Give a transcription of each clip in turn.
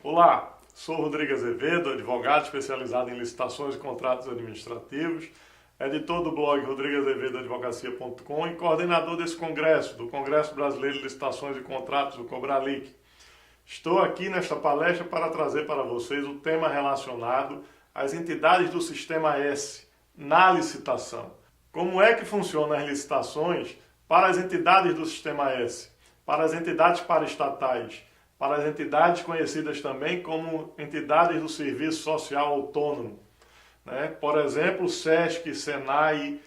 Olá, sou Rodrigo Azevedo, advogado especializado em licitações e contratos administrativos, editor do blog rodrigoazevedoadvocacia.com e coordenador desse congresso, do Congresso Brasileiro de Licitações e Contratos, do Cobralic. Estou aqui nesta palestra para trazer para vocês o tema relacionado às entidades do Sistema S na licitação. Como é que funcionam as licitações para as entidades do Sistema S, para as entidades paraestatais, para as entidades conhecidas também como entidades do Serviço Social Autônomo, né? Por exemplo, SESC, SENAI,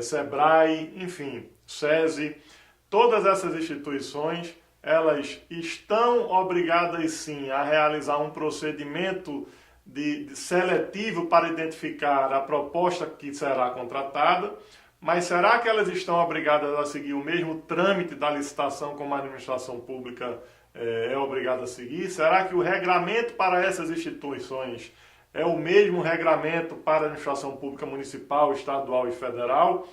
SEBRAE, enfim, SESI. Todas essas instituições, elas estão obrigadas sim a realizar um procedimento de seletivo para identificar a proposta que será contratada, mas será que elas estão obrigadas a seguir o mesmo trâmite da licitação como a administração pública é obrigada a seguir? Será que o regramento para essas instituições é o mesmo regramento para a administração pública municipal, estadual e federal?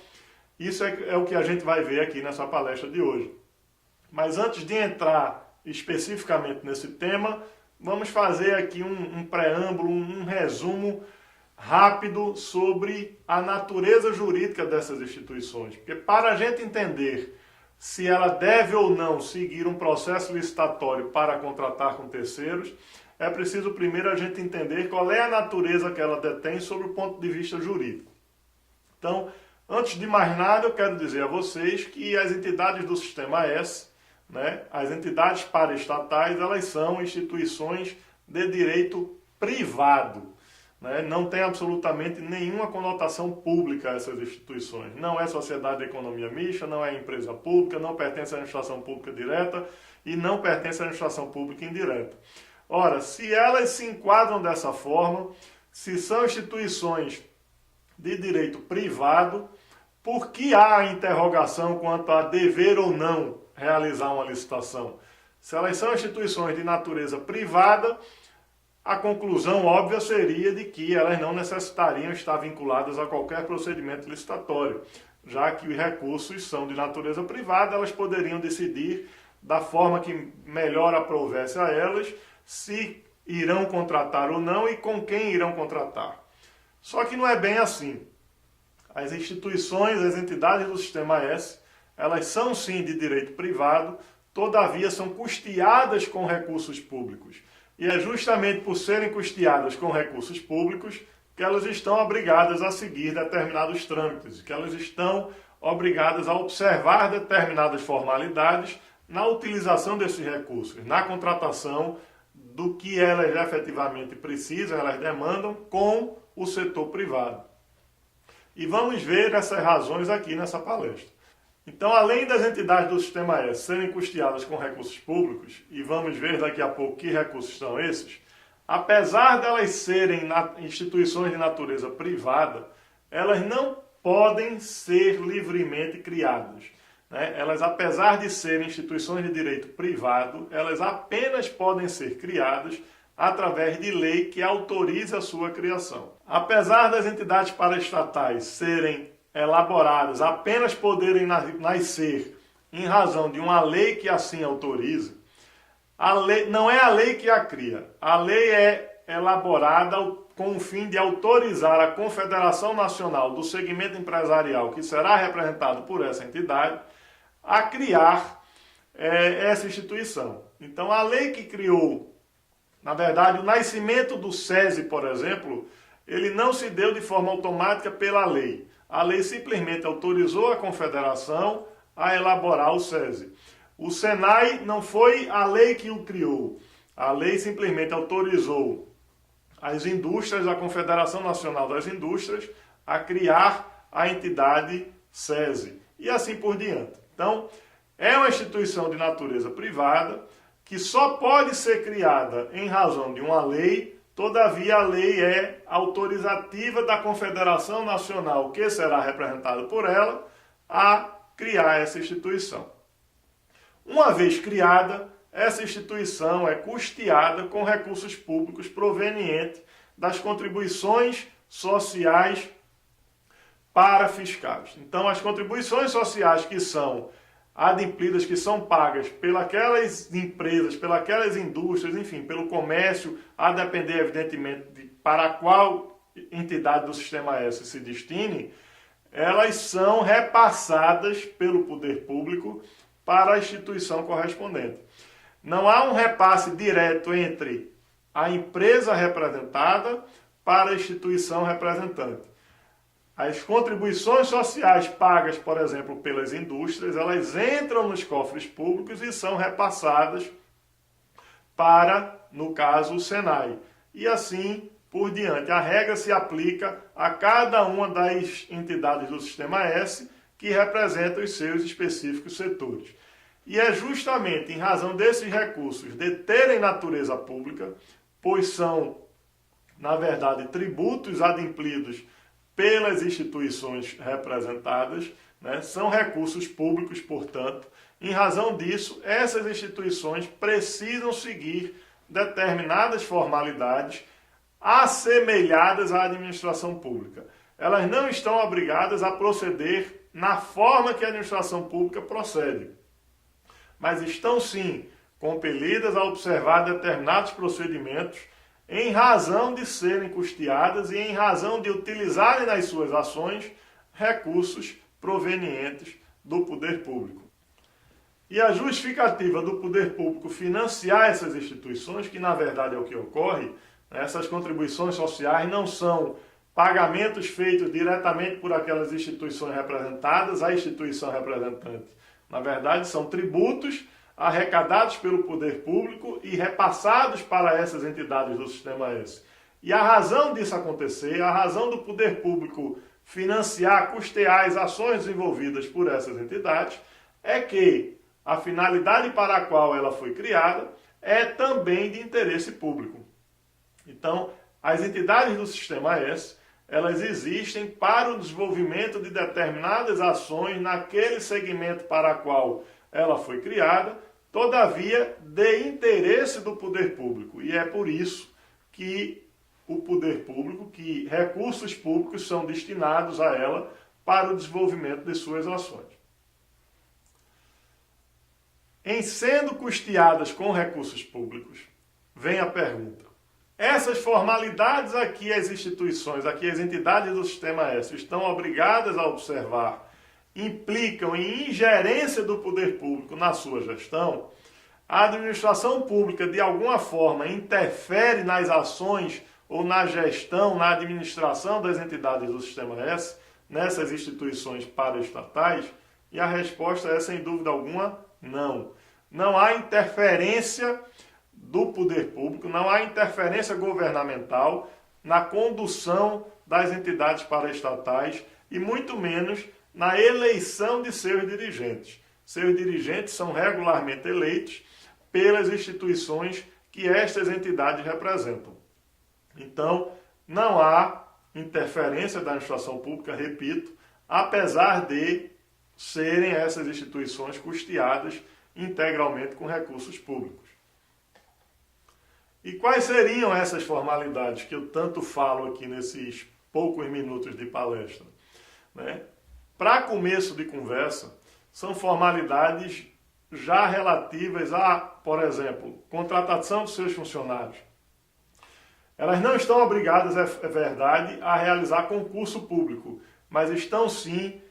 Isso é o que a gente vai ver aqui nessa palestra de hoje. Mas antes de entrar especificamente nesse tema, vamos fazer aqui um preâmbulo, um resumo rápido sobre a natureza jurídica dessas instituições. Porque para a gente entender se ela deve ou não seguir um processo licitatório para contratar com terceiros, é preciso primeiro a gente entender qual é a natureza que ela detém sob o ponto de vista jurídico. Então, antes de mais nada, eu quero dizer a vocês que as entidades do Sistema S, né, as entidades paraestatais, elas são instituições de direito privado. Não tem absolutamente nenhuma conotação pública essas instituições. Não é sociedade de economia mista, não é empresa pública, não pertence à administração pública direta e não pertence à administração pública indireta. Ora, se elas se enquadram dessa forma, se são instituições de direito privado, por que há a interrogação quanto a dever ou não realizar uma licitação? Se elas são instituições de natureza privada, a conclusão óbvia seria de que elas não necessitariam estar vinculadas a qualquer procedimento licitatório, já que os recursos são de natureza privada, elas poderiam decidir da forma que melhor aprovesse a elas se irão contratar ou não e com quem irão contratar. Só que não é bem assim. As instituições, as entidades do Sistema S, elas são sim de direito privado, todavia são custeadas com recursos públicos. E é justamente por serem custeadas com recursos públicos que elas estão obrigadas a seguir determinados trâmites, que elas estão obrigadas a observar determinadas formalidades na utilização desses recursos, na contratação do que elas efetivamente precisam, elas demandam com o setor privado. E vamos ver essas razões aqui nessa palestra. Então, além das entidades do Sistema S serem custeadas com recursos públicos, e vamos ver daqui a pouco que recursos são esses, apesar delas serem instituições de natureza privada, elas não podem ser livremente criadas. Elas, apesar de serem instituições de direito privado, elas apenas podem ser criadas através de lei que autorize a sua criação. Apesar das entidades paraestatais serem elaboradas apenas poderem nascer em razão de uma lei que assim autoriza, a lei, não é a lei que a cria. A lei é elaborada com o fim de autorizar a Confederação Nacional do Segmento Empresarial, que será representado por essa entidade, a criar essa instituição. Então, a lei que criou, na verdade, o nascimento do SESI, por exemplo, ele não se deu de forma automática pela lei. A lei simplesmente autorizou a Confederação a elaborar o SESI. O SENAI não foi a lei que o criou. A lei simplesmente autorizou as indústrias, a Confederação Nacional das Indústrias, a criar a entidade SESI. E assim por diante. Então, é uma instituição de natureza privada que só pode ser criada em razão de uma lei. Todavia, a lei é autorizativa da Confederação Nacional, que será representada por ela, a criar essa instituição. Uma vez criada, essa instituição é custeada com recursos públicos provenientes das contribuições sociais para fiscais. Então, as contribuições sociais que são adimplidas que são pagas pelas empresas, pelas indústrias, enfim, pelo comércio, a depender, evidentemente, de para qual entidade do Sistema S se destine, elas são repassadas pelo poder público para a instituição correspondente. Não há um repasse direto entre a empresa representada para a instituição representante. As contribuições sociais pagas, por exemplo, pelas indústrias, elas entram nos cofres públicos e são repassadas para, no caso, o SENAI. E assim por diante. A regra se aplica a cada uma das entidades do Sistema S que representam os seus específicos setores. E é justamente em razão desses recursos de terem natureza pública, pois são, na verdade, tributos adimplidos pelas instituições representadas, né? São recursos públicos, portanto. Em razão disso, essas instituições precisam seguir determinadas formalidades assemelhadas à administração pública. Elas não estão obrigadas a proceder na forma que a administração pública procede, mas estão sim compelidas a observar determinados procedimentos em razão de serem custeadas e em razão de utilizarem nas suas ações recursos provenientes do poder público. E a justificativa do poder público financiar essas instituições, que na verdade é o que ocorre, essas contribuições sociais não são pagamentos feitos diretamente por aquelas instituições representadas à instituição representante. Na verdade, são tributos arrecadados pelo poder público e repassados para essas entidades do Sistema S. E a razão disso acontecer, a razão do poder público financiar, custear as ações desenvolvidas por essas entidades, é que a finalidade para a qual ela foi criada é também de interesse público. Então, as entidades do Sistema S, elas existem para o desenvolvimento de determinadas ações naquele segmento para a qual ela foi criada, todavia de interesse do poder público. E é por isso que o poder público, que recursos públicos são destinados a ela para o desenvolvimento de suas ações. Em sendo custeadas com recursos públicos, vem a pergunta: essas formalidades aqui as instituições, aqui as entidades do Sistema S estão obrigadas a observar, implicam em ingerência do poder público na sua gestão? A administração pública de alguma forma interfere nas ações ou na gestão, na administração das entidades do Sistema S, nessas instituições paraestatais? E a resposta é, sem dúvida alguma, não. Não há interferência do poder público, não há interferência governamental na condução das entidades paraestatais e muito menos na eleição de seus dirigentes. Seus dirigentes são regularmente eleitos pelas instituições que estas entidades representam. Então, não há interferência da administração pública, repito, apesar de serem essas instituições custeadas integralmente com recursos públicos. E quais seriam essas formalidades que eu tanto falo aqui nesses poucos minutos de palestra? Para começo de conversa, são formalidades já relativas a, por exemplo, contratação dos seus funcionários. Elas não estão obrigadas, é verdade, a realizar concurso público, mas estão sim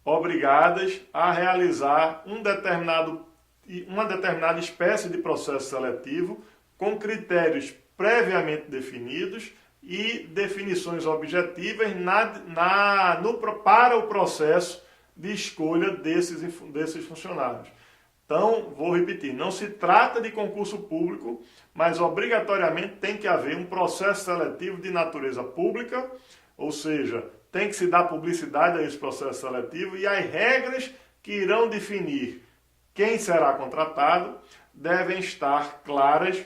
obrigadas a realizar uma determinada espécie de processo seletivo com critérios previamente definidos e definições objetivas para o processo de escolha desses funcionários. Então, vou repetir, não se trata de concurso público, mas obrigatoriamente tem que haver um processo seletivo de natureza pública, ou seja, tem que se dar publicidade a esse processo seletivo e as regras que irão definir quem será contratado devem estar claras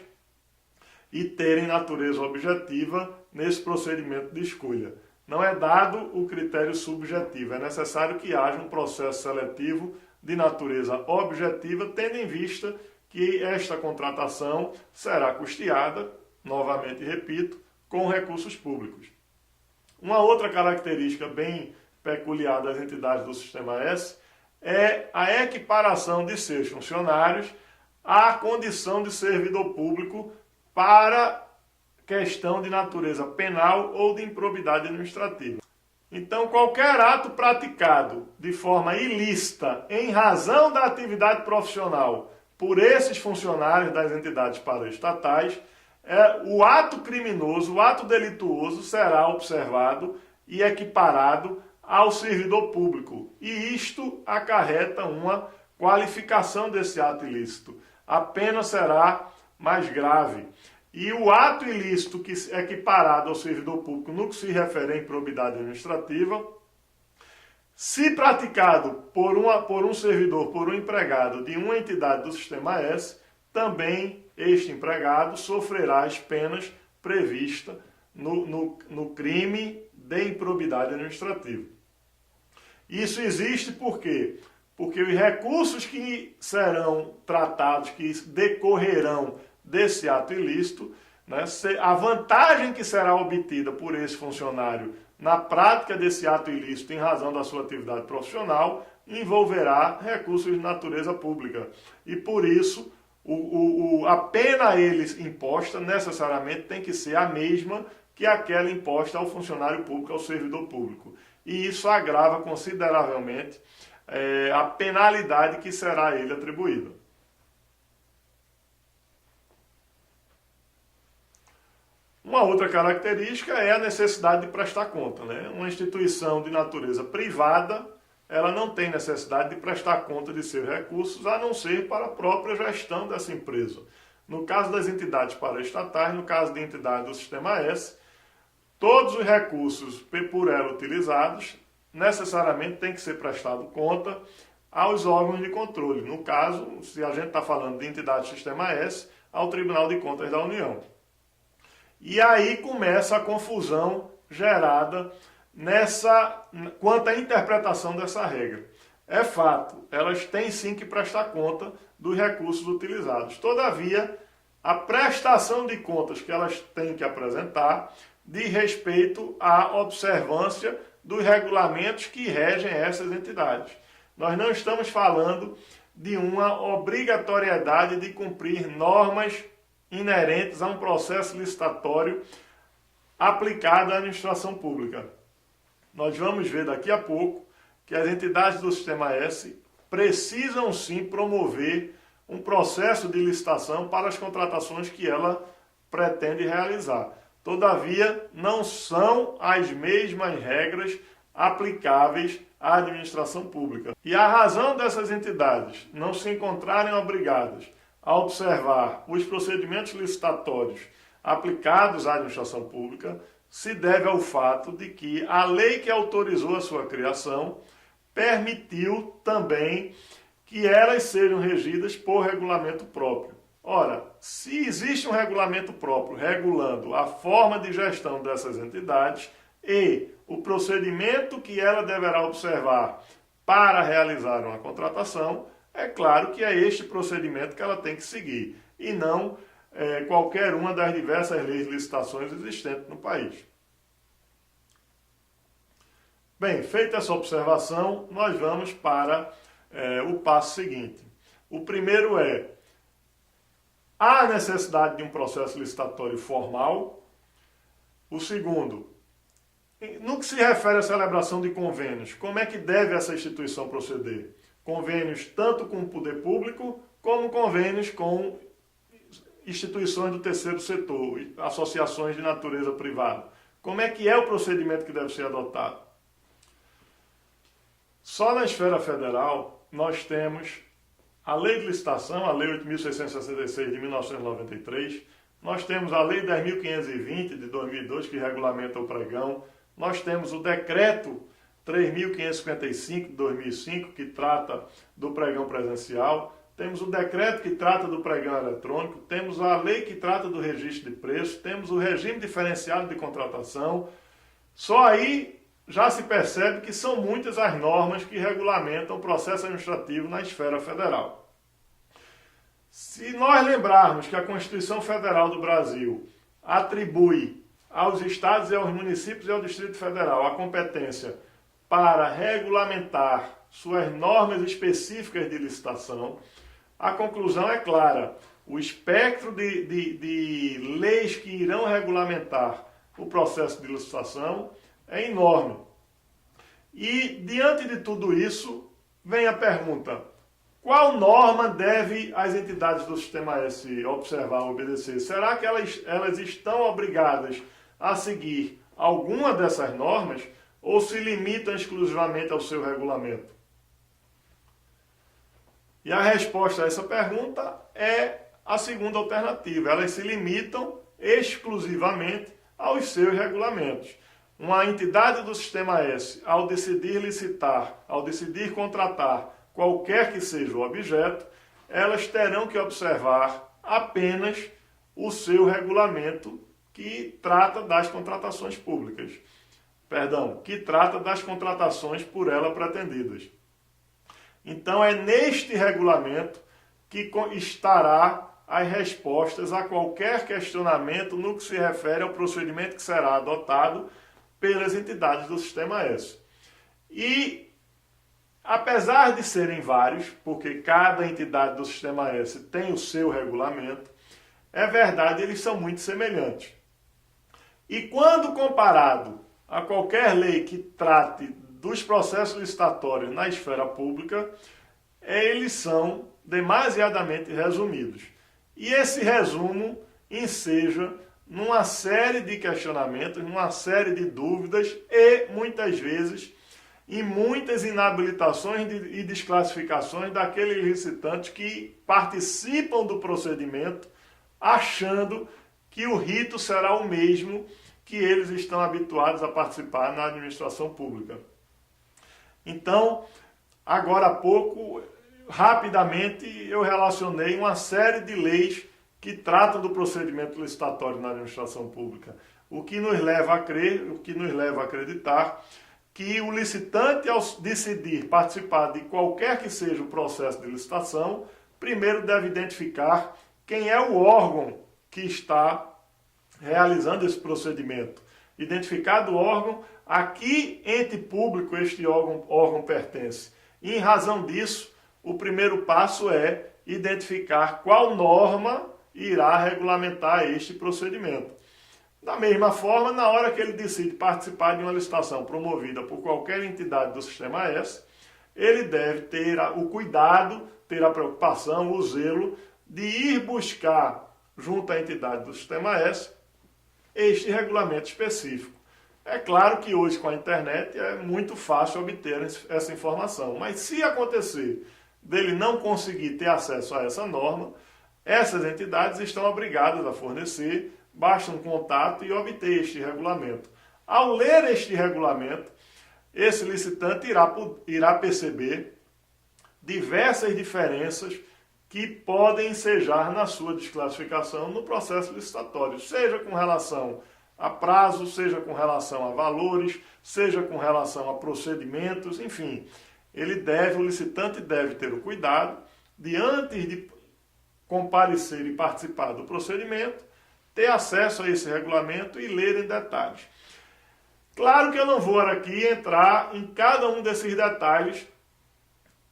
e terem natureza objetiva nesse procedimento de escolha. Não é dado o critério subjetivo, é necessário que haja um processo seletivo de natureza objetiva, tendo em vista que esta contratação será custeada, novamente repito, com recursos públicos. Uma outra característica bem peculiar das entidades do Sistema S é a equiparação de seus funcionários à condição de servidor público para questão de natureza penal ou de improbidade administrativa. Então, qualquer ato praticado de forma ilícita em razão da atividade profissional por esses funcionários das entidades paraestatais, o ato criminoso, o ato delituoso será observado e equiparado ao servidor público. E isto acarreta uma qualificação desse ato ilícito. A pena será mais grave. E o ato ilícito que é equiparado ao servidor público no que se refere à improbidade administrativa, se praticado por um servidor, por um empregado de uma entidade do Sistema S, também este empregado sofrerá as penas previstas no crime de improbidade administrativa. Isso existe por quê? Porque os recursos que serão tratados, que decorrerão desse ato ilícito, né, a vantagem que será obtida por esse funcionário na prática desse ato ilícito em razão da sua atividade profissional envolverá recursos de natureza pública. E por isso, a pena a eles imposta necessariamente tem que ser a mesma que aquela imposta ao funcionário público, ao servidor público. E isso agrava consideravelmente a penalidade que será a ele atribuída. Uma outra característica é a necessidade de prestar conta, né? Uma instituição de natureza privada, ela não tem necessidade de prestar conta de seus recursos, a não ser para a própria gestão dessa empresa. No caso das entidades paraestatais, no caso de entidades do Sistema S, todos os recursos por ela utilizados necessariamente tem que ser prestado conta aos órgãos de controle. No caso, se a gente está falando de entidade do Sistema S, ao Tribunal de Contas da União. E aí começa a confusão gerada quanto à interpretação dessa regra. É fato, elas têm sim que prestar conta dos recursos utilizados. Todavia, a prestação de contas que elas têm que apresentar diz respeito à observância dos regulamentos que regem essas entidades. Nós não estamos falando de uma obrigatoriedade de cumprir normas inerentes a um processo licitatório aplicado à administração pública. Nós vamos ver daqui a pouco que as entidades do Sistema S precisam sim promover um processo de licitação para as contratações que ela pretende realizar. Todavia, não são as mesmas regras aplicáveis à administração pública. E a razão dessas entidades não se encontrarem obrigadas a observar os procedimentos licitatórios aplicados à administração pública se deve ao fato de que a lei que autorizou a sua criação permitiu também que elas sejam regidas por regulamento próprio. Ora, se existe um regulamento próprio regulando a forma de gestão dessas entidades e o procedimento que ela deverá observar para realizar uma contratação, é claro que é este procedimento que ela tem que seguir, e não qualquer uma das diversas leis de licitações existentes no país. Bem, feita essa observação, nós vamos para o passo seguinte. O primeiro é: há necessidade de um processo licitatório formal. O segundo, no que se refere à celebração de convênios, como é que deve essa instituição proceder? Convênios tanto com o poder público, como convênios com instituições do terceiro setor, associações de natureza privada. Como é que é o procedimento que deve ser adotado? Só na esfera federal, nós temos a Lei de Licitação, a Lei 8.666 de 1993, nós temos a Lei 10.520 de 2002, que regulamenta o pregão, nós temos o Decreto 3.555 de 2005, que trata do pregão presencial, temos o decreto que trata do pregão eletrônico, temos a lei que trata do registro de preços, temos o regime diferenciado de contratação. Só aí já se percebe que são muitas as normas que regulamentam o processo administrativo na esfera federal. Se nós lembrarmos que a Constituição Federal do Brasil atribui aos estados e aos municípios e ao Distrito Federal a competência para regulamentar suas normas específicas de licitação, a conclusão é clara. O espectro de leis que irão regulamentar o processo de licitação é enorme. E, diante de tudo isso, vem a pergunta: qual norma deve as entidades do Sistema S observar, obedecer? Será que elas estão obrigadas a seguir alguma dessas normas ou se limitam exclusivamente ao seu regulamento? E a resposta a essa pergunta é a segunda alternativa. Elas se limitam exclusivamente aos seus regulamentos. Uma entidade do Sistema S, ao decidir licitar, ao decidir contratar qualquer que seja o objeto, elas terão que observar apenas o seu regulamento que trata das contratações públicas. Perdão, que trata das contratações por ela pretendidas. Então é neste regulamento que estará as respostas a qualquer questionamento no que se refere ao procedimento que será adotado pelas entidades do Sistema S. E, apesar de serem vários, porque cada entidade do Sistema S tem o seu regulamento, é verdade, eles são muito semelhantes. E quando comparado a qualquer lei que trate dos processos licitatórios na esfera pública, eles são demasiadamente resumidos. E esse resumo enseja numa série de questionamentos, numa série de dúvidas e, muitas vezes, em muitas inabilitações e desclassificações daqueles licitantes que participam do procedimento achando que o rito será o mesmo que eles estão habituados a participar na administração pública. Então, agora há pouco, rapidamente, eu relacionei uma série de leis que tratam do procedimento licitatório na administração pública, o que nos leva a crer, o que nos leva a acreditar que o licitante, ao decidir participar de qualquer que seja o processo de licitação, primeiro deve identificar quem é o órgão que está realizando esse procedimento. Identificado o órgão, a que ente público este órgão pertence. E, em razão disso, o primeiro passo é identificar qual norma irá regulamentar este procedimento. Da mesma forma, na hora que ele decide participar de uma licitação promovida por qualquer entidade do Sistema S, ele deve ter o cuidado, ter a preocupação, o zelo de ir buscar, junto à entidade do Sistema S, este regulamento específico. É claro que hoje, com a internet, é muito fácil obter essa informação, mas se acontecer dele não conseguir ter acesso a essa norma, essas entidades estão obrigadas a fornecer, basta um contato e obter este regulamento. Ao ler este regulamento, esse licitante irá perceber diversas diferenças que podem ensejar na sua desclassificação no processo licitatório, seja com relação a prazo, seja com relação a valores, seja com relação a procedimentos, enfim. O licitante deve ter o cuidado de, antes de comparecer e participar do procedimento, ter acesso a esse regulamento e ler em detalhes. Claro que eu não vou aqui entrar em cada um desses detalhes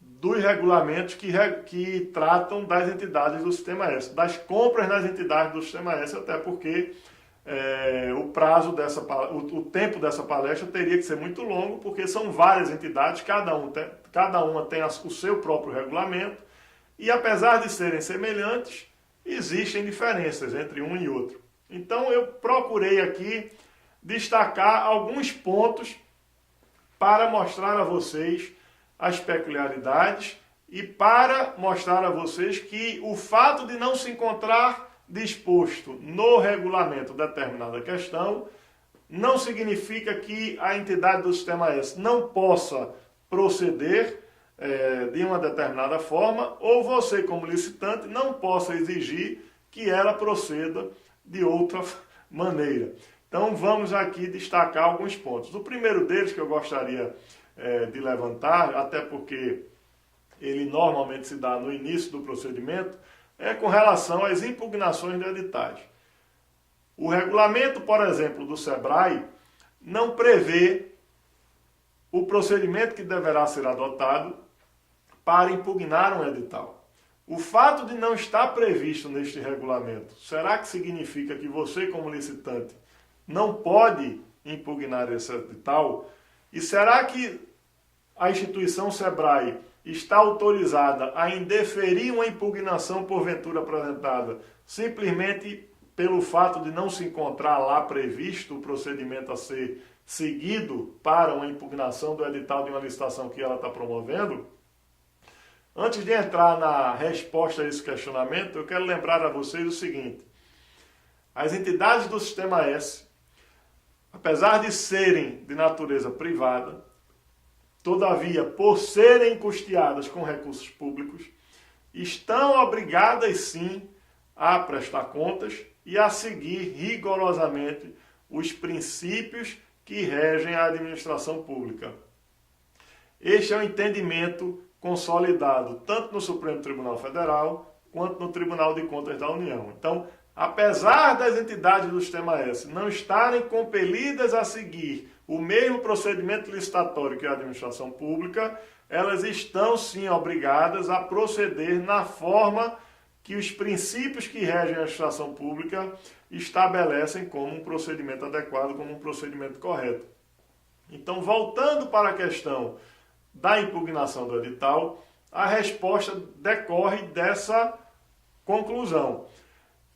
dos regulamentos que tratam das entidades do Sistema S, das compras nas entidades do Sistema S, até porque o tempo dessa palestra teria que ser muito longo, porque são várias entidades, cada uma tem o seu próprio regulamento, e apesar de serem semelhantes, existem diferenças entre um e outro. Então eu procurei aqui destacar alguns pontos para mostrar a vocês as peculiaridades e para mostrar a vocês que o fato de não se encontrar disposto no regulamento determinada questão não significa que a entidade do Sistema S não possa proceder de uma determinada forma, ou você, como licitante, não possa exigir que ela proceda de outra maneira. Então vamos aqui destacar alguns pontos. O primeiro deles que eu gostaria de levantar, até porque ele normalmente se dá no início do procedimento, é com relação às impugnações de editais. O regulamento, por exemplo, do SEBRAE não prevê o procedimento que deverá ser adotado para impugnar um edital. O fato de não estar previsto neste regulamento, será que significa que você, como licitante, não pode impugnar esse edital? E será que a instituição SEBRAE está autorizada a indeferir uma impugnação porventura apresentada simplesmente pelo fato de não se encontrar lá previsto o procedimento a ser seguido para uma impugnação do edital de uma licitação que ela está promovendo? Antes de entrar na resposta a esse questionamento, eu quero lembrar a vocês o seguinte: as entidades do Sistema S, apesar de serem de natureza privada, todavia, por serem custeadas com recursos públicos, estão obrigadas sim a prestar contas e a seguir rigorosamente os princípios que regem a administração pública. Este é o entendimento consolidado tanto no Supremo Tribunal Federal quanto no Tribunal de Contas da União. Então, apesar das entidades do Sistema S não estarem compelidas a seguir o mesmo procedimento licitatório que a administração pública, elas estão sim obrigadas a proceder na forma que os princípios que regem a administração pública estabelecem como um procedimento adequado, como um procedimento correto. Então, voltando para a questão da impugnação do edital, a resposta decorre dessa conclusão.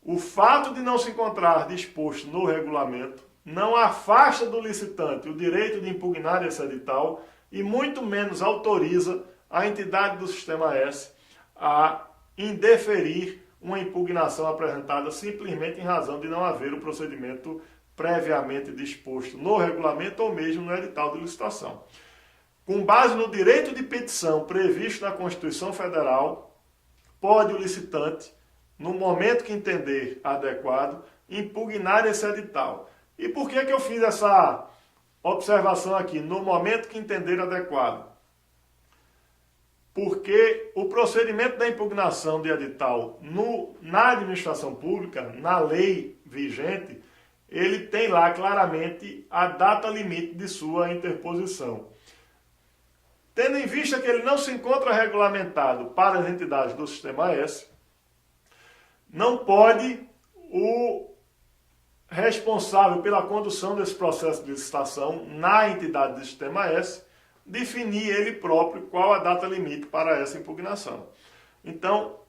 O fato de não se encontrar disposto no regulamento não afasta do licitante o direito de impugnar esse edital e muito menos autoriza a entidade do Sistema S a indeferir uma impugnação apresentada simplesmente em razão de não haver o procedimento previamente disposto no regulamento ou mesmo no edital de licitação. Com base no direito de petição previsto na Constituição Federal, pode o licitante, no momento que entender adequado, impugnar esse edital. E por que eu fiz essa observação aqui, no momento que entender adequado? Porque o procedimento da impugnação de edital na administração pública, na lei vigente, ele tem lá claramente a data limite de sua interposição. Tendo em vista que ele não se encontra regulamentado para as entidades do Sistema S, não pode o responsável pela condução desse processo de licitação na entidade do Sistema S definir ele próprio qual a data limite para essa impugnação. Então,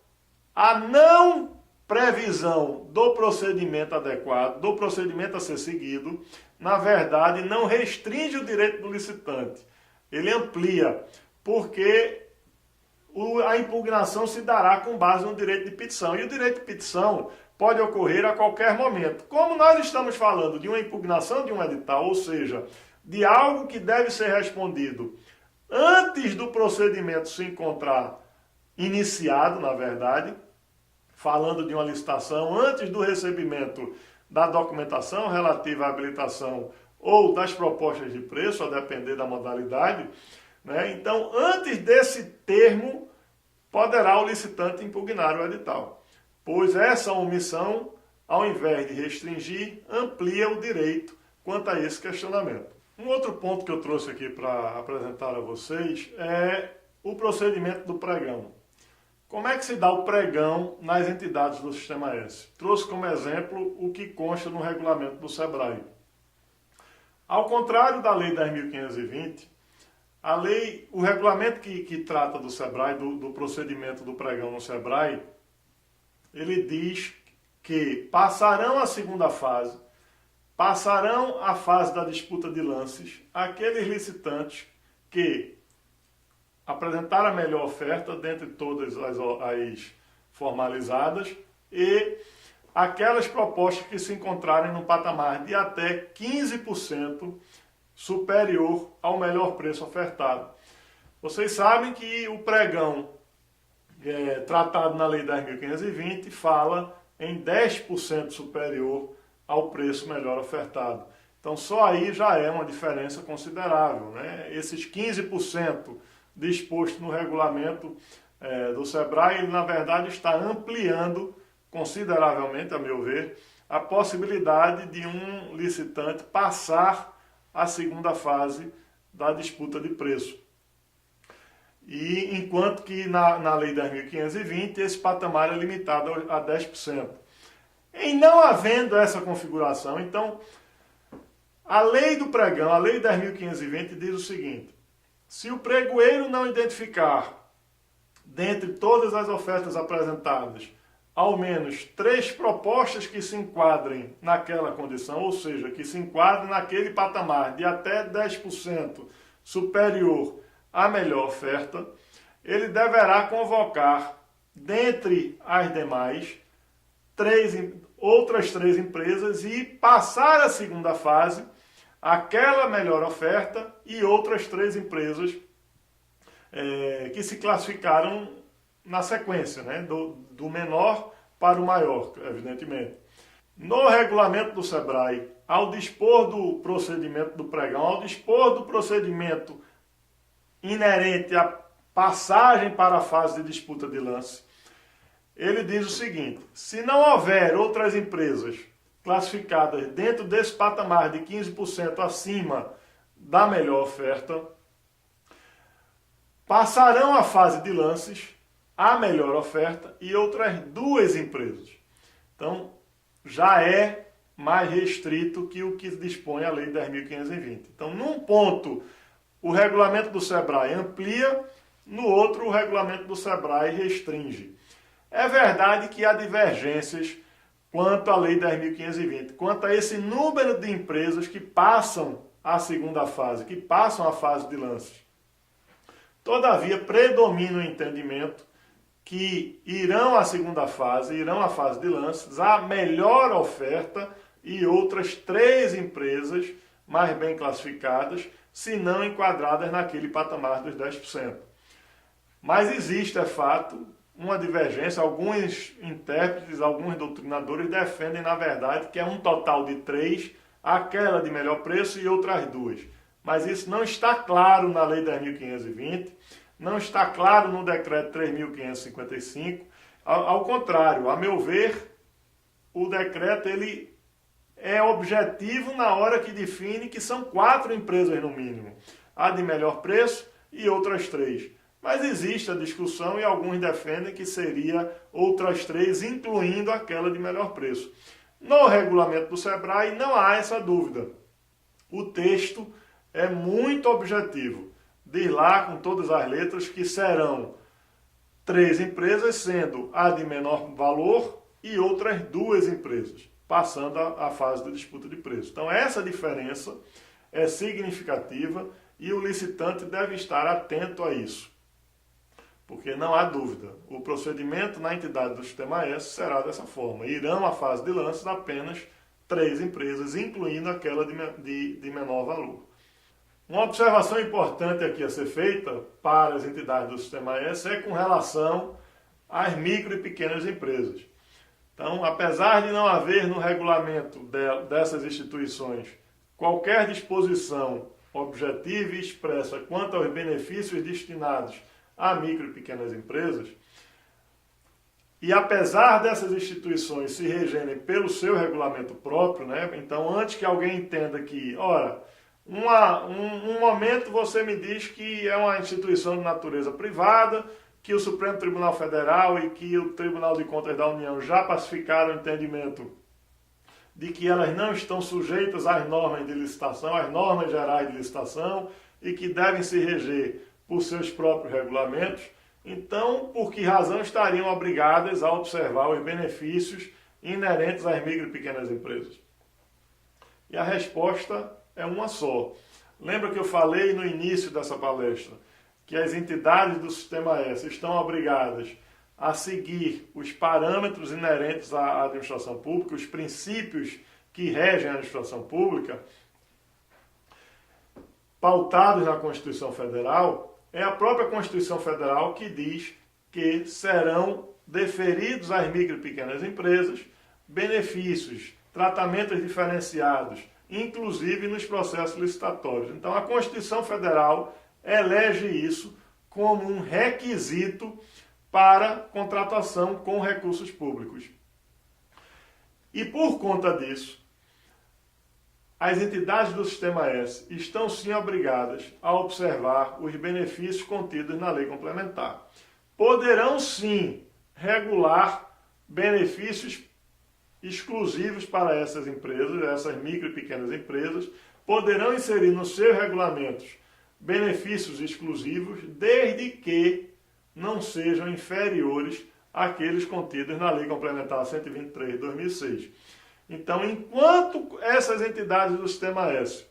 a não previsão do procedimento adequado, do procedimento a ser seguido, na verdade, não restringe o direito do licitante. Ele amplia, porque a impugnação se dará com base no direito de petição. E o direito de petição pode ocorrer a qualquer momento. Como nós estamos falando de uma impugnação de um edital, ou seja, de algo que deve ser respondido antes do procedimento se encontrar iniciado, na verdade, falando de uma licitação, antes do recebimento da documentação relativa à habilitação ou das propostas de preço, a depender da modalidade, né? Então, antes desse termo, poderá o licitante impugnar o edital, pois essa omissão, ao invés de restringir, amplia o direito quanto a esse questionamento. Um outro ponto que eu trouxe aqui para apresentar a vocês é o procedimento do pregão. Como é que se dá o pregão nas entidades do Sistema S? Trouxe como exemplo o que consta no regulamento do SEBRAE. Ao contrário da Lei 10.520, o regulamento que trata do SEBRAE, do procedimento do pregão no SEBRAE, ele diz que passarão a segunda fase, passarão a fase da disputa de lances aqueles licitantes que apresentaram a melhor oferta dentre todas as formalizadas e aquelas propostas que se encontrarem no patamar de até 15% superior ao melhor preço ofertado. Vocês sabem que o pregão tratado na Lei 10.520 fala em 10% superior ao preço melhor ofertado. Então só aí já é uma diferença considerável, né? Esses 15% disposto no regulamento do SEBRAE, ele na verdade está ampliando consideravelmente, a meu ver, a possibilidade de um licitante passar a segunda fase da disputa de preço. E enquanto que na Lei 10.520 esse patamar é limitado a 10%. Em não havendo essa configuração, então, a Lei do Pregão, a Lei 10.520 diz o seguinte: se o pregoeiro não identificar, dentre todas as ofertas apresentadas, ao menos 3 propostas que se enquadrem naquela condição, ou seja, que se enquadrem naquele patamar de até 10% superior à melhor oferta, ele deverá convocar, dentre as demais, outras 3 empresas e passar a segunda fase, aquela melhor oferta e outras 3 empresas que se classificaram na sequência, né? do menor para o maior, evidentemente. No regulamento do SEBRAE, ao dispor do procedimento do pregão, ao dispor do procedimento inerente à passagem para a fase de disputa de lance, ele diz o seguinte: se não houver outras empresas classificadas dentro desse patamar de 15% acima da melhor oferta, passarão a fase de lances a melhor oferta e outras 2 empresas. Então, já é mais restrito que o que dispõe a Lei 10.520. Então, num ponto, o regulamento do SEBRAE amplia, no outro, o regulamento do SEBRAE restringe. É verdade que há divergências quanto à Lei 10.520, quanto a esse número de empresas que passam à segunda fase, que passam à fase de lances. Todavia, predomina o entendimento que irão à segunda fase, irão à fase de lances, a melhor oferta e outras 3 empresas mais bem classificadas, se não enquadradas naquele patamar dos 10%. Mas existe, é fato, uma divergência. Alguns intérpretes, alguns doutrinadores defendem, na verdade, que é um total de 3, aquela de melhor preço e outras 2. Mas isso não está claro na Lei 10.520, não está claro no Decreto 3.555. Ao contrário, a meu ver, o decreto ele é objetivo na hora que define que são 4 empresas no mínimo, a de melhor preço e outras 3. Mas existe a discussão e alguns defendem que seria outras 3, incluindo aquela de melhor preço. No regulamento do SEBRAE não há essa dúvida. O texto é muito objetivo. Diz lá com todas as letras que serão 3 empresas, sendo a de menor valor e outras 2 empresas, passando a fase de disputa de preço. Então essa diferença é significativa e o licitante deve estar atento a isso. Porque não há dúvida, o procedimento na entidade do Sistema S será dessa forma. Irão à fase de lances apenas 3 empresas, incluindo aquela de menor valor. Uma observação importante aqui a ser feita para as entidades do Sistema S é com relação às micro e pequenas empresas. Então, apesar de não haver no regulamento dessas instituições qualquer disposição objetiva e expressa quanto aos benefícios destinados a micro e pequenas empresas, e apesar dessas instituições se regerem pelo seu regulamento próprio, né? Então, antes que alguém entenda que, ora, um momento você me diz que é uma instituição de natureza privada, que o Supremo Tribunal Federal e que o Tribunal de Contas da União já pacificaram o entendimento de que elas não estão sujeitas às normas de licitação, às normas gerais de licitação, e que devem se reger por seus próprios regulamentos. Então, por que razão estariam obrigadas a observar os benefícios inerentes às micro e pequenas empresas? E a resposta é uma só. Lembra que eu falei no início dessa palestra que as entidades do Sistema S estão obrigadas a seguir os parâmetros inerentes à administração pública, os princípios que regem a administração pública, pautados na Constituição Federal. É a própria Constituição Federal que diz que serão deferidos às micro e pequenas empresas benefícios, tratamentos diferenciados, inclusive nos processos licitatórios. Então, a Constituição Federal elege isso como um requisito para contratação com recursos públicos. E por conta disso, as entidades do Sistema S estão sim obrigadas a observar os benefícios contidos na lei complementar. Poderão sim regular benefícios exclusivos para essas empresas, essas micro e pequenas empresas, poderão inserir nos seus regulamentos benefícios exclusivos, desde que não sejam inferiores àqueles contidos na Lei Complementar 123 de 2006. Então, enquanto essas entidades do Sistema S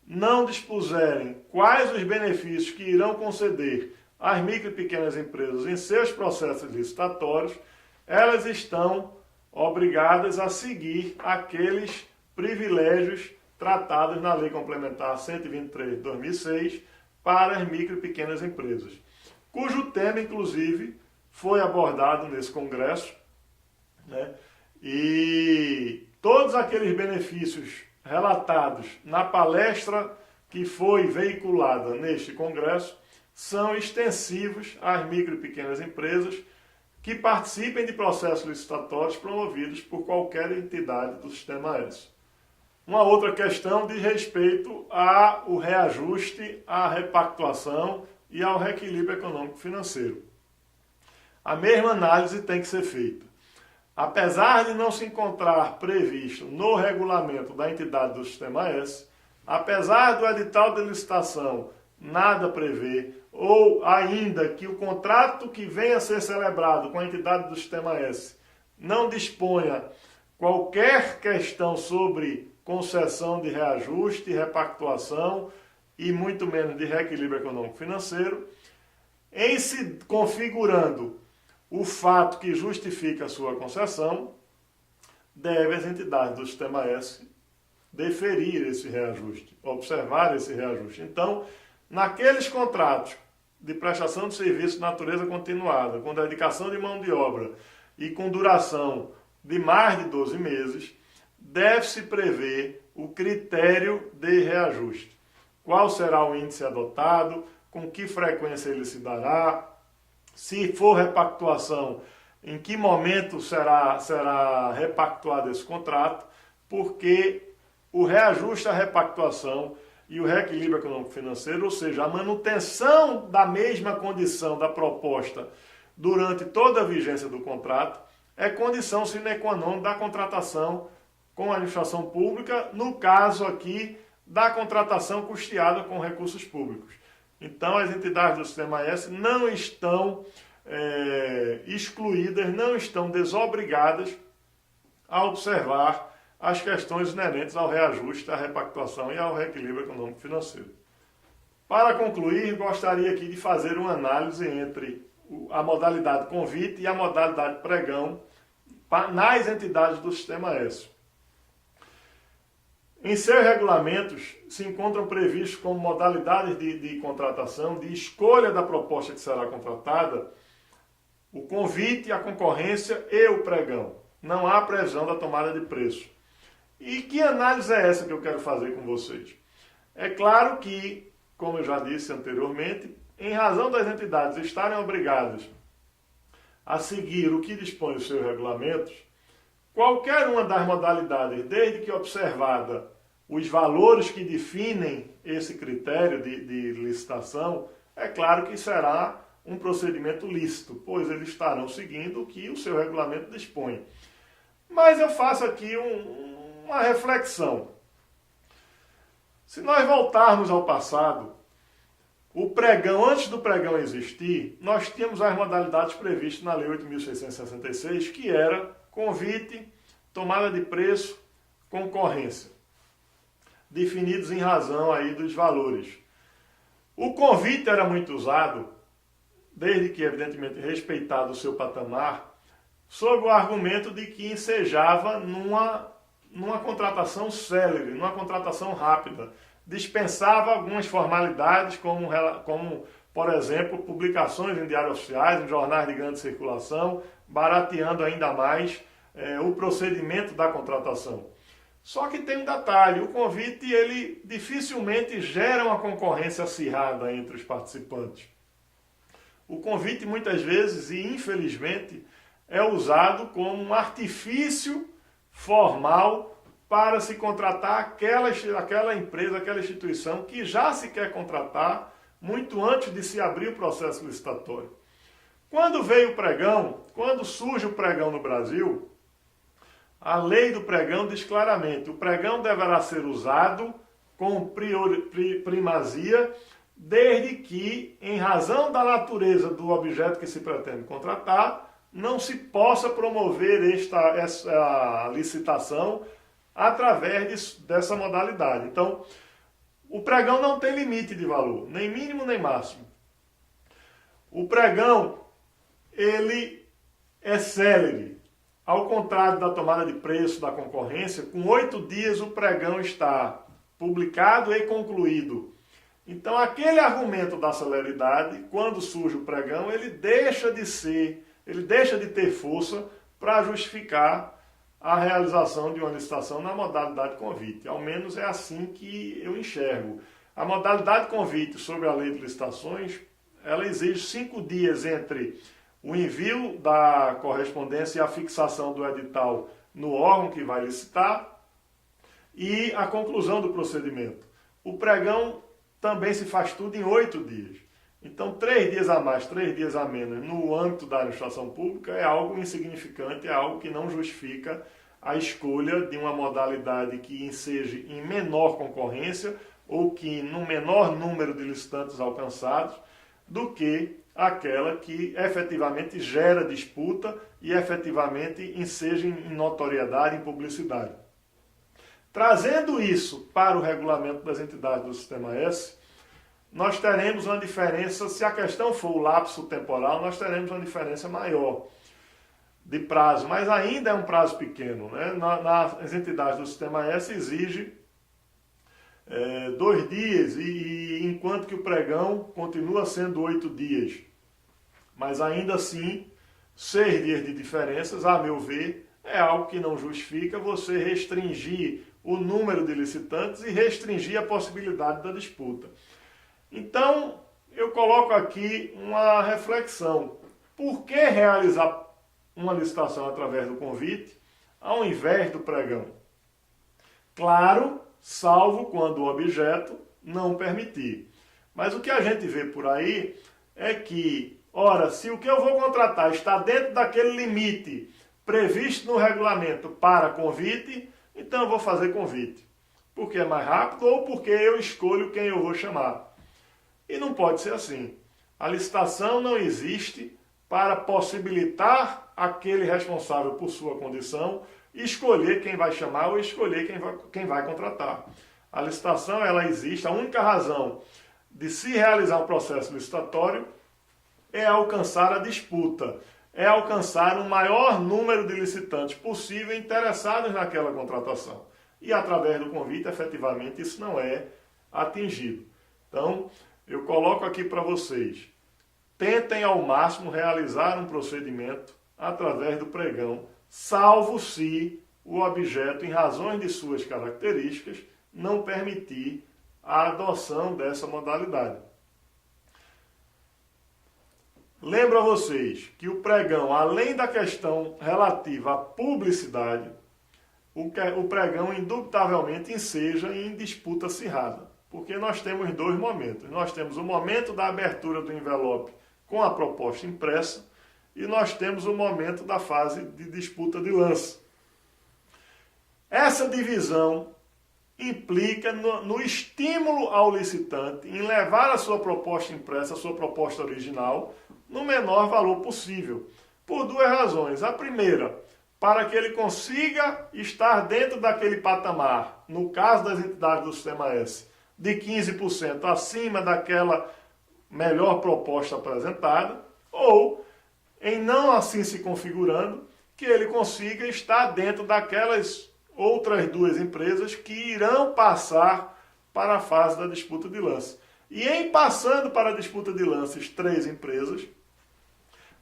não dispuserem quais os benefícios que irão conceder às micro e pequenas empresas em seus processos licitatórios, elas estão obrigadas a seguir aqueles privilégios tratados na Lei Complementar 123 de 2006 para as micro e pequenas empresas, cujo tema, inclusive, foi abordado nesse congresso, né? E todos aqueles benefícios relatados na palestra que foi veiculada neste congresso são extensivos às micro e pequenas empresas que participem de processos licitatórios promovidos por qualquer entidade do Sistema S. Uma outra questão diz respeito ao reajuste, à repactuação e ao reequilíbrio econômico-financeiro. A mesma análise tem que ser feita. Apesar de não se encontrar previsto no regulamento da entidade do Sistema S, apesar do edital de licitação nada prever, ou ainda que o contrato que venha a ser celebrado com a entidade do Sistema S não disponha qualquer questão sobre concessão de reajuste, repactuação e muito menos de reequilíbrio econômico-financeiro, em se configurando o fato que justifica a sua concessão, deve as entidades do Sistema S deferir esse reajuste, observar esse reajuste. Então, naqueles contratos de prestação de serviço de natureza continuada, com dedicação de mão de obra e com duração de mais de 12 meses, deve-se prever o critério de reajuste. Qual será o índice adotado, com que frequência ele se dará, se for repactuação, em que momento será repactuado esse contrato, porque o reajuste, a repactuação e o reequilíbrio econômico-financeiro, ou seja, a manutenção da mesma condição da proposta durante toda a vigência do contrato, é condição sine qua non da contratação com a administração pública, no caso aqui da contratação custeada com recursos públicos. Então, as entidades do Sistema S não estão excluídas, não estão desobrigadas a observar as questões inerentes ao reajuste, à repactuação e ao reequilíbrio econômico-financeiro. Para concluir, gostaria aqui de fazer uma análise entre a modalidade convite e a modalidade pregão nas entidades do Sistema S. Em seus regulamentos se encontram previstos como modalidades de contratação, de escolha da proposta que será contratada, o convite, a concorrência e o pregão. Não há previsão da tomada de preço. E que análise é essa que eu quero fazer com vocês? É claro que, como eu já disse anteriormente, em razão das entidades estarem obrigadas a seguir o que dispõe os seus regulamentos, qualquer uma das modalidades, desde que observada os valores que definem esse critério de licitação, é claro que será um procedimento lícito, pois eles estarão seguindo o que o seu regulamento dispõe. Mas eu faço aqui uma reflexão. Se nós voltarmos ao passado, o pregão, antes do pregão existir, nós tínhamos as modalidades previstas na Lei 8.666, que era convite, tomada de preço, concorrência, definidos em razão aí dos valores. O convite era muito usado, desde que, evidentemente, respeitado o seu patamar, sob o argumento de que ensejava numa contratação célere, numa contratação rápida. Dispensava algumas formalidades, como, por exemplo, publicações em diários oficiais, em jornais de grande circulação, barateando ainda mais o procedimento da contratação. Só que tem um detalhe, o convite ele dificilmente gera uma concorrência acirrada entre os participantes. O convite muitas vezes, e infelizmente, é usado como um artifício formal para se contratar aquela empresa, aquela instituição que já se quer contratar muito antes de se abrir o processo licitatório. Quando veio o pregão, quando surge o pregão no Brasil, a lei do pregão diz claramente: o pregão deverá ser usado com primazia, desde que, em razão da natureza do objeto que se pretende contratar, não se possa promover essa licitação através dessa modalidade. Então, o pregão não tem limite de valor, nem mínimo nem máximo. O pregão, ele é célere. Ao contrário da tomada de preço da concorrência, com 8 dias o pregão está publicado e concluído. Então, aquele argumento da celeridade, quando surge o pregão, ele deixa de ter força para justificar a realização de uma licitação na modalidade convite. Ao menos é assim que eu enxergo. A modalidade convite sobre a lei de licitações, ela exige 5 dias entre o envio da correspondência e a fixação do edital no órgão que vai licitar e a conclusão do procedimento. O pregão também se faz tudo em 8 dias. Então, 3 dias a mais, 3 dias a menos no âmbito da administração pública é algo insignificante, é algo que não justifica a escolha de uma modalidade que enseja em menor concorrência ou que no menor número de licitantes alcançados do que aquela que efetivamente gera disputa e efetivamente enseja em notoriedade, em publicidade. Trazendo isso para o regulamento das entidades do Sistema S, nós teremos uma diferença, se a questão for o lapso temporal, nós teremos uma diferença maior de prazo, mas ainda é um prazo pequeno, né? Nas entidades do Sistema S exige 2 dias, e enquanto que o pregão continua sendo 8 dias. Mas ainda assim, 6 dias de diferenças, a meu ver, é algo que não justifica você restringir o número de licitantes e restringir a possibilidade da disputa. Então, eu coloco aqui uma reflexão. Por que realizar uma licitação através do convite ao invés do pregão? Claro, salvo quando o objeto não permitir. Mas o que a gente vê por aí é que, ora, se o que eu vou contratar está dentro daquele limite previsto no regulamento para convite, então eu vou fazer convite. Porque é mais rápido ou porque eu escolho quem eu vou chamar. E não pode ser assim. A licitação não existe para possibilitar aquele responsável por sua condição escolher quem vai chamar ou escolher quem vai contratar. A licitação, ela existe, a única razão de se realizar um processo licitatório é alcançar a disputa, é alcançar um maior número de licitantes possível interessados naquela contratação. E através do convite, efetivamente, isso não é atingido. Então, eu coloco aqui para vocês, tentem ao máximo realizar um procedimento através do pregão, salvo se o objeto, em razões de suas características, não permitir a adoção dessa modalidade. Lembro a vocês que o pregão, além da questão relativa à publicidade, o pregão indubitavelmente enseja em disputa acirrada. Porque nós temos 2 momentos. Nós temos o momento da abertura do envelope com a proposta impressa e nós temos o momento da fase de disputa de lance. Essa divisão implica no estímulo ao licitante em levar a sua proposta impressa, a sua proposta original, no menor valor possível. Por 2 razões. A primeira, para que ele consiga estar dentro daquele patamar, no caso das entidades do Sistema S, de 15% acima daquela melhor proposta apresentada, ou, em não assim se configurando, que ele consiga estar dentro daquelas outras 2 empresas que irão passar para a fase da disputa de lance. E em passando para a disputa de lances 3 empresas,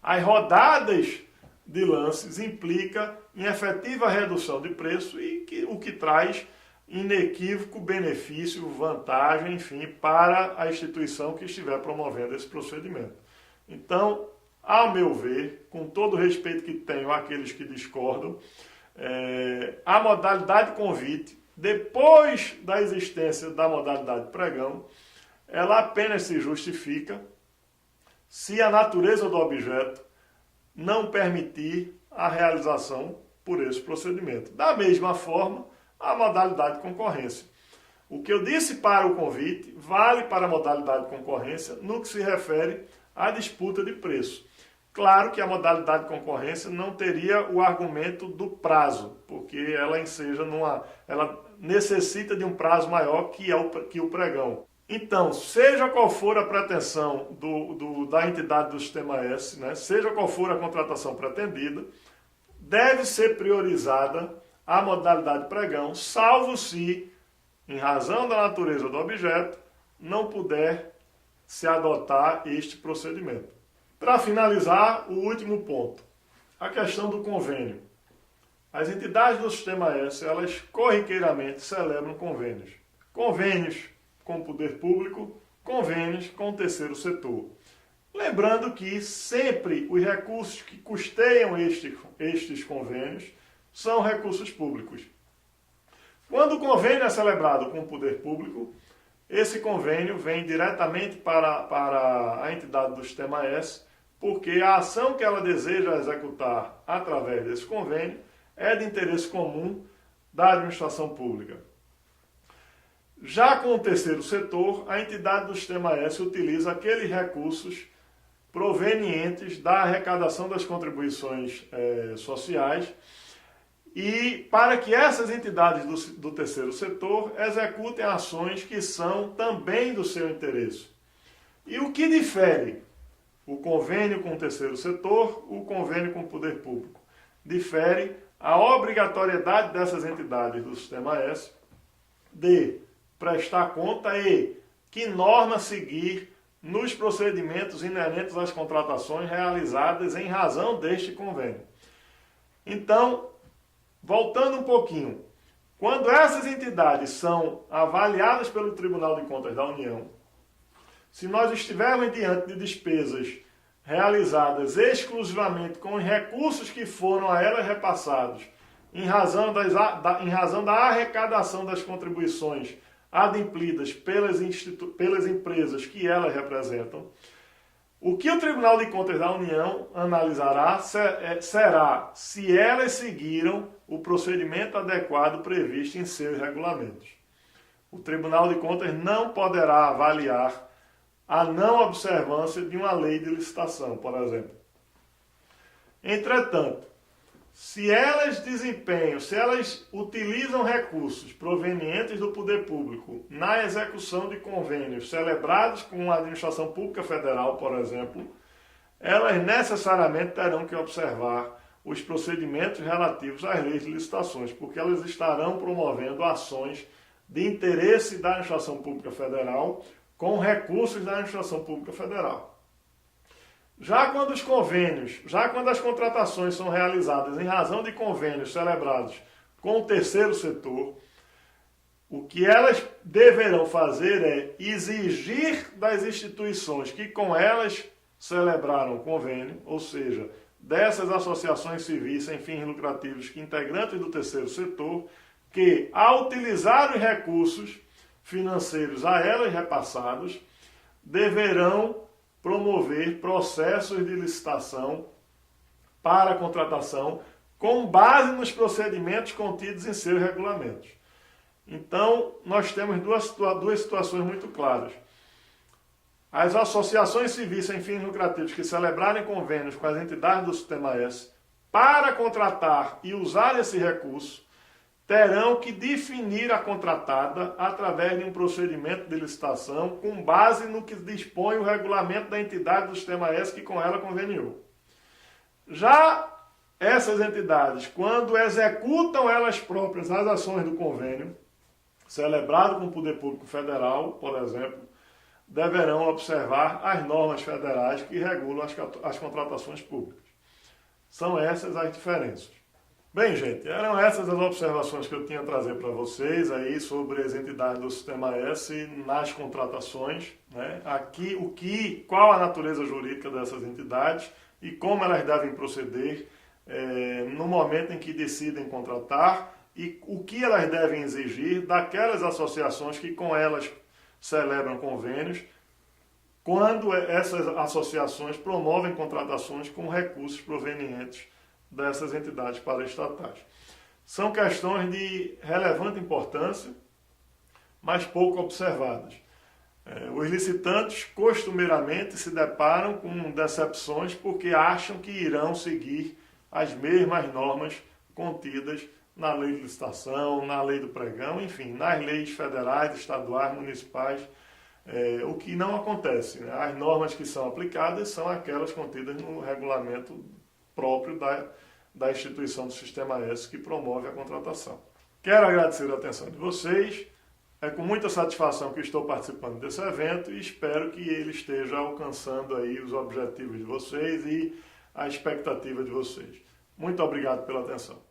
as rodadas de lances implica em efetiva redução de preço e o que traz inequívoco benefício, vantagem, enfim, para a instituição que estiver promovendo esse procedimento. Então, a meu ver, com todo o respeito que tenho àqueles que discordam, a modalidade convite, depois da existência da modalidade pregão, ela apenas se justifica se a natureza do objeto não permitir a realização por esse procedimento. Da mesma forma, a modalidade concorrência. O que eu disse para o convite vale para a modalidade concorrência no que se refere à disputa de preço. Claro que a modalidade concorrência não teria o argumento do prazo, porque ela ela necessita de um prazo maior que o pregão. Então, seja qual for a pretensão da entidade do Sistema S, né, seja qual for a contratação pretendida, deve ser priorizada a modalidade pregão, salvo se, em razão da natureza do objeto, não puder se adotar este procedimento. Para finalizar, o último ponto, a questão do convênio. As entidades do Sistema S, elas corriqueiramente celebram convênios. Convênios com o poder público, convênios com o terceiro setor. Lembrando que sempre os recursos que custeiam estes convênios são recursos públicos. Quando o convênio é celebrado com o poder público, esse convênio vem diretamente para a entidade do Sistema S, porque a ação que ela deseja executar através desse convênio é de interesse comum da administração pública. Já com o terceiro setor, a entidade do Sistema S utiliza aqueles recursos provenientes da arrecadação das contribuições sociais e para que essas entidades do terceiro setor executem ações que são também do seu interesse. E o que difere o convênio com o terceiro setor, o convênio com o poder público? Difere a obrigatoriedade dessas entidades do Sistema S de prestar conta e que norma seguir nos procedimentos inerentes às contratações realizadas em razão deste convênio. Então, voltando um pouquinho, quando essas entidades são avaliadas pelo Tribunal de Contas da União, se nós estivermos diante de despesas realizadas exclusivamente com os recursos que foram a elas repassados, em razão da arrecadação das contribuições adimplidas pelas empresas que elas representam, o que o Tribunal de Contas da União analisará será se elas seguiram o procedimento adequado previsto em seus regulamentos. O Tribunal de Contas não poderá avaliar a não observância de uma lei de licitação, por exemplo. Entretanto, se elas utilizam recursos provenientes do poder público na execução de convênios celebrados com a administração pública federal, por exemplo, elas necessariamente terão que observar os procedimentos relativos às leis de licitações, porque elas estarão promovendo ações de interesse da administração pública federal com recursos da administração pública federal. Já quando as contratações são realizadas em razão de convênios celebrados com o terceiro setor, o que elas deverão fazer é exigir das instituições que com elas celebraram o convênio, ou seja, dessas associações civis sem fins lucrativos integrantes do terceiro setor, que, ao utilizar os recursos financeiros a elas repassados, deverão promover processos de licitação para a contratação com base nos procedimentos contidos em seus regulamentos. Então, nós temos duas situações muito claras. As associações civis sem fins lucrativos que celebrarem convênios com as entidades do Sistema S para contratar e usar esse recurso terão que definir a contratada através de um procedimento de licitação com base no que dispõe o regulamento da entidade do Sistema S que com ela conveniou. Já essas entidades, quando executam elas próprias as ações do convênio, celebrado com o Poder Público Federal, por exemplo, deverão observar as normas federais que regulam as contratações públicas. São essas as diferenças. Bem, gente, eram essas as observações que eu tinha a trazer para vocês aí sobre as entidades do Sistema S nas contratações, né? Aqui, qual a natureza jurídica dessas entidades e como elas devem proceder no momento em que decidem contratar e o que elas devem exigir daquelas associações que com elas celebram convênios, quando essas associações promovem contratações com recursos provenientes dessas entidades paraestatais. São questões de relevante importância, mas pouco observadas. Os licitantes costumeiramente se deparam com decepções porque acham que irão seguir as mesmas normas contidas na lei de licitação, na lei do pregão, enfim, nas leis federais, estaduais, municipais, o que não acontece, né? As normas que são aplicadas são aquelas contidas no regulamento próprio da instituição do Sistema S que promove a contratação. Quero agradecer a atenção de vocês. É com muita satisfação que estou participando desse evento e espero que ele esteja alcançando aí os objetivos de vocês e a expectativa de vocês. Muito obrigado pela atenção.